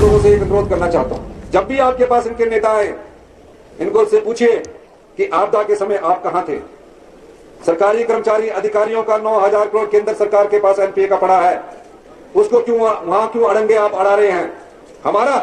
लोगों से एक अनुरोध करना चाहता हूं, जब भी आपके पास इनके नेता आए, इनको से पूछिए कि आपदा के समय आप कहां थे। सरकारी कर्मचारी अधिकारियों का 9,000 करोड़ केंद्र सरकार के पास एनपीए का पड़ा है, उसको क्यों वहां क्यों अड़ंगे आप अड़ा रहे हैं। हमारा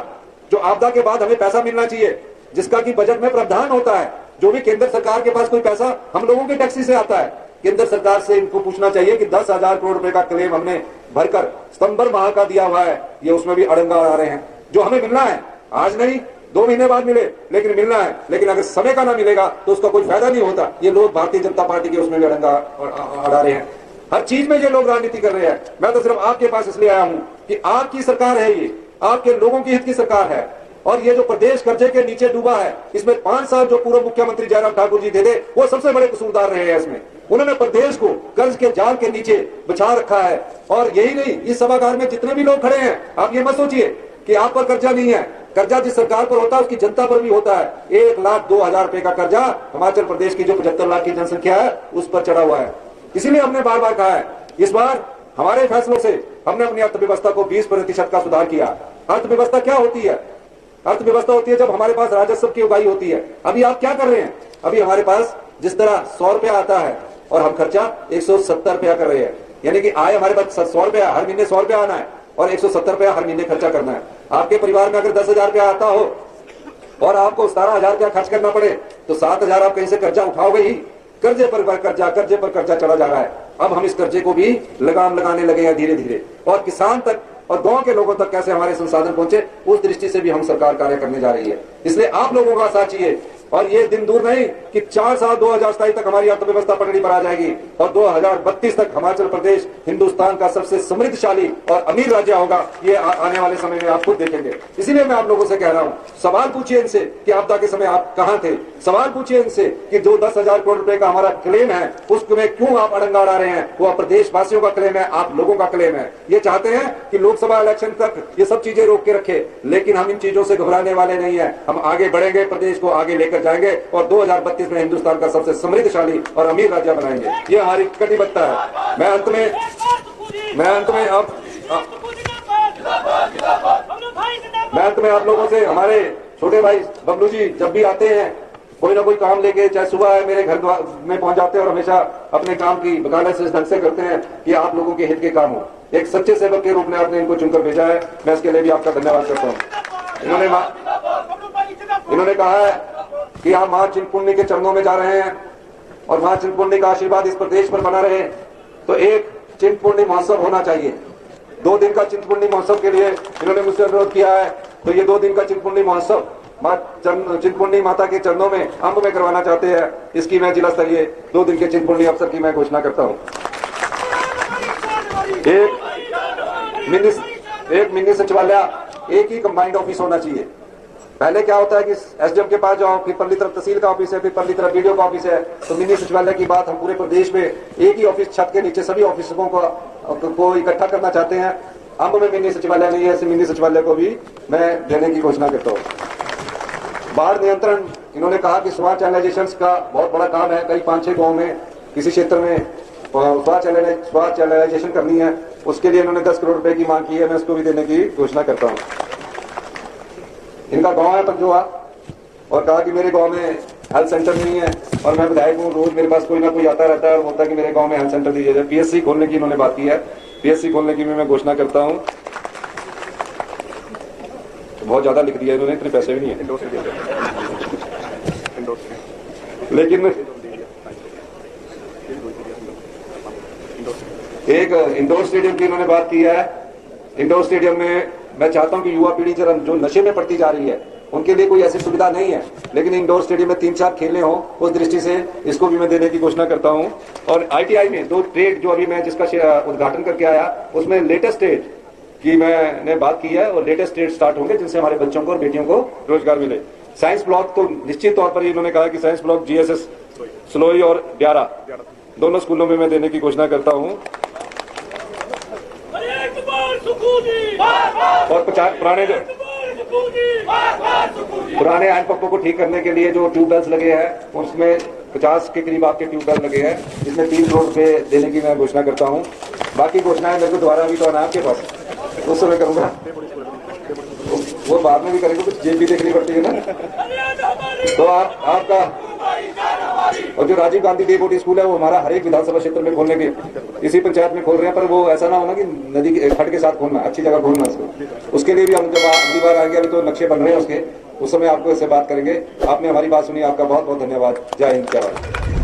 जो आपदा के बाद हमें पैसा मिलना चाहिए, जिसका कि बजट में प्रावधान होता है, जो भी केंद्र सरकार के पास कोई पैसा हम लोगों के टैक्सी से आता है, केंद्र सरकार से इनको पूछना चाहिए कि 10,000 करोड़ रुपए का क्लेम हमने भरकर सितंबर माह का दिया हुआ है, ये उसमें भी अड़ंगा आ रहे हैं। जो हमें मिलना है आज नहीं 2 महीने बाद मिले, लेकिन मिलना है, लेकिन अगर समय का ना मिलेगा तो उसका कोई फायदा नहीं होता। ये लोग भारतीय जनता पार्टी के उसमें भी अड़ंगा अड़ा रहे हैं, हर चीज में ये लोग राजनीति कर रहे हैं। मैं तो सिर्फ आपके पास इसलिए आया हूं कि आपकी सरकार है, ये आपके लोगों की हित की सरकार है, और ये जो प्रदेश कर्जे के नीचे डूबा है, इसमें 5 साल जो पूर्व मुख्यमंत्री जयराम ठाकुर जी थे वो सबसे बड़े कसूरदार रहे हैं। इसमें उन्होंने प्रदेश को कर्ज के जाल के नीचे बचा रखा है। और यही नहीं, इस सभागार में जितने भी लोग खड़े हैं, आप ये मत सोचिए कि आप पर कर्जा नहीं है। कर्जा जिस सरकार पर होता है उसकी जनता पर भी होता है। 1,02,000 रुपए का कर्जा हिमाचल प्रदेश की जो 75 लाख की जनसंख्या है उस पर चढ़ा हुआ है। इसीलिए हमने बार बार कहा है, इस बार हमारे फैसलों से हमने अपनी अर्थव्यवस्था को 20% का सुधार किया। अर्थव्यवस्था क्या होती है? अर्थव्यवस्था होती है जब हमारे पास राजस्व की उगाही होती है। अभी आप क्या कर रहे हैं? अभी हमारे पास जिस तरह 100 रुपया आता है और हम खर्चा 170 रुपया कर रहे हैं, यानी कि आय हमारे पास 100 रुपया, हर महीने 100 रुपया आना है और 170 रुपया हर महीने खर्चा करना है। आपके परिवार में अगर 10,000 रुपया आता हो और आपको 17,000 रुपया खर्च करना पड़े तो 7,000 आप कहीं से कर्जा उठाओगे ही। कर्जे पर कर्जा चढ़ा जा रहा है। अब हम इस कर्जे को भी लगाम लगाने लगे हैं धीरे धीरे, और किसान तक और गांव के लोगों तक कैसे हमारे संसाधन पहुंचे उस दृष्टि से भी हम सरकार कार्य करने जा रही है। इसलिए आप लोगों का साथ चाहिए, और ये दिन दूर नहीं कि 4 साल 2027 तक हमारी अर्थव्यवस्था पटरी पर आ जाएगी और 2032 तक हिमाचल प्रदेश हिंदुस्तान का सबसे समृद्धशाली और अमीर राज्य होगा। ये आने वाले समय में आप खुद देखेंगे। इसीलिए मैं आप लोगों से कह रहा हूं, सवाल पूछिए इनसे कि आपदा के समय आप कहां थे। सवाल पूछिए इनसे कि जो 10,000 करोड़ रुपए का हमारा क्लेम है उसमें क्यों आप अड़ंगा अड़ा रहे हैं। वो प्रदेशवासियों का क्लेम है, आप लोगों का क्लेम है। ये चाहते हैं कि लोकसभा इलेक्शन तक ये सब चीजें रोक के रखे, लेकिन हम इन चीजों से घबराने वाले नहीं है। हम आगे बढ़ेंगे, प्रदेश को आगे लेकर जाएंगे और 2032 में हिंदुस्तान का सबसे समृद्धशाली और अमीर राज्य बनाएंगे। ये हमारी कटिबद्धता है। मैं अंत में आप लोगों से, हमारे छोटे भाई बबलू जी जब भी आते हैं कोई ना कोई काम लेके, चाहे सुबह है मेरे घर में पहुंच जाते हैं और हमेशा अपने काम की वकालत से ढंग से करते हैं कि आप लोगों के हित के काम हो। एक सच्चे सेवक के रूप में आपने इनको चुनकर भेजा है, मैं इसके लिए भी आपका धन्यवाद करता हूँ। इन्होंने कहा है कि हम मां चिंतपूर्णी के चरणों में जा रहे हैं और मां चिंतपूर्णी का आशीर्वाद इस प्रदेश पर बना रहे, तो एक चिंतपूर्णी महोत्सव होना चाहिए। 2 दिन का चिंतपूर्णी महोत्सव के लिए इन्होंने मुझसे अनुरोध किया है, तो ये 2 दिन का चिंतपूर्णी महोत्सव मां चिंतपूर्णी माता के चरणों में अंब में करवाना चाहते हैं। इसकी मैं जिला स्तरीय 2 दिन के चिंतपूर्णी अवसर की मैं घोषणा करता हूँ। एक मिनी सचिवालय, एक ही कंबाइंड ऑफिस होना चाहिए। पहले क्या होता है कि एसडीएम के पास जाओ, फिर परली तरफ तहसील का ऑफिस है, फिर परली तरफ बीडीओ का ऑफिस है। तो मिनी सचिवालय की बात हम पूरे प्रदेश में एक ही ऑफिस, छत के नीचे सभी ऑफिसों को इकट्ठा करना चाहते हैं। अंब में मिनी सचिवालय नहीं है, ऐसे मिनी सचिवालय को भी मैं देने की घोषणा करता हूँ। बाढ़ नियंत्रण, इन्होंने कहा कि स्वास्थ्य चैनलाइजेशन का बहुत बड़ा काम है। कई 5-6 गाँव में किसी क्षेत्र में स्वास्थ्य चैनलाइजेशन करनी है, उसके लिए इन्होंने 10 करोड़ रुपए की मांग की है, मैं उसको भी देने की घोषणा करता हूँ। इनका गांव है पंजोआ, और कहा कि मेरे गांव में हेल्थ सेंटर नहीं है, और मैं विधायक हूँ, रोज मेरे पास कोई ना कोई आता रहता है और बोलता है कि मेरे गांव में हेल्थ सेंटर दीजिए जाए। पीएससी खोलने की इन्होंने बात की है, पीएससी खोलने की भी मैं घोषणा करता हूँ। तो बहुत ज्यादा लिख दिया इन्होंने, इतने पैसे भी नहीं है। लेकिन एक इंडोर स्टेडियम की इन्होंने बात की है। इंडोर स्टेडियम में मैं चाहता हूं कि युवा पीढ़ी जो नशे में पड़ती जा रही है उनके लिए कोई ऐसी सुविधा नहीं है, लेकिन इंडोर स्टेडियम में 3-4 खेलने हो, उस दृष्टि से इसको भी मैं देने की घोषणा करता हूं। और आईटीआई में 2 ट्रेड जो अभी मैं जिसका उद्घाटन करके आया, उसमें लेटेस्ट ट्रेड की मैंने बात की है, और लेटेस्ट ट्रेड स्टार्ट होंगे जिनसे हमारे बच्चों को और बेटियों को रोजगार मिले। साइंस ब्लॉक तो निश्चित तौर पर इन्होंने कहा कि साइंस ब्लॉक जीएसएस सलोई और ब्यारा दोनों स्कूलों में मैं देने की घोषणा करता हूं। और पुराने हैंडपंपों को ठीक करने के लिए जो ट्यूबवेल्स लगे हैं उसमें 50 के करीब आपके ट्यूबवेल लगे हैं, इसमें 3 करोड़ रुपए देने की मैं घोषणा करता हूं। बाकी घोषणाएं मेरे को दोबारा अभी तो आना आपके पास, उस समय करूंगा। बाद में भी करेंगे, कुछ जेब भी देखनी पड़ती है ना। तो आपका और जो राजीव गांधी डेपोटी स्कूल है वो हमारा हर एक विधानसभा क्षेत्र में खोलने के इसी पंचायत में खोल रहे हैं, पर वो ऐसा ना होना कि नदी के खड़ के साथ खोलना, अच्छी जगह खोलना उसको। उसके लिए भी हम जब अगली बार आएंगे, अभी तो नक्शे बन रहे हैं उसके, उस समय आपको इससे बात करेंगे। आपने हमारी बात सुनी, आपका बहुत बहुत धन्यवाद। जय हिंद, जय भारत।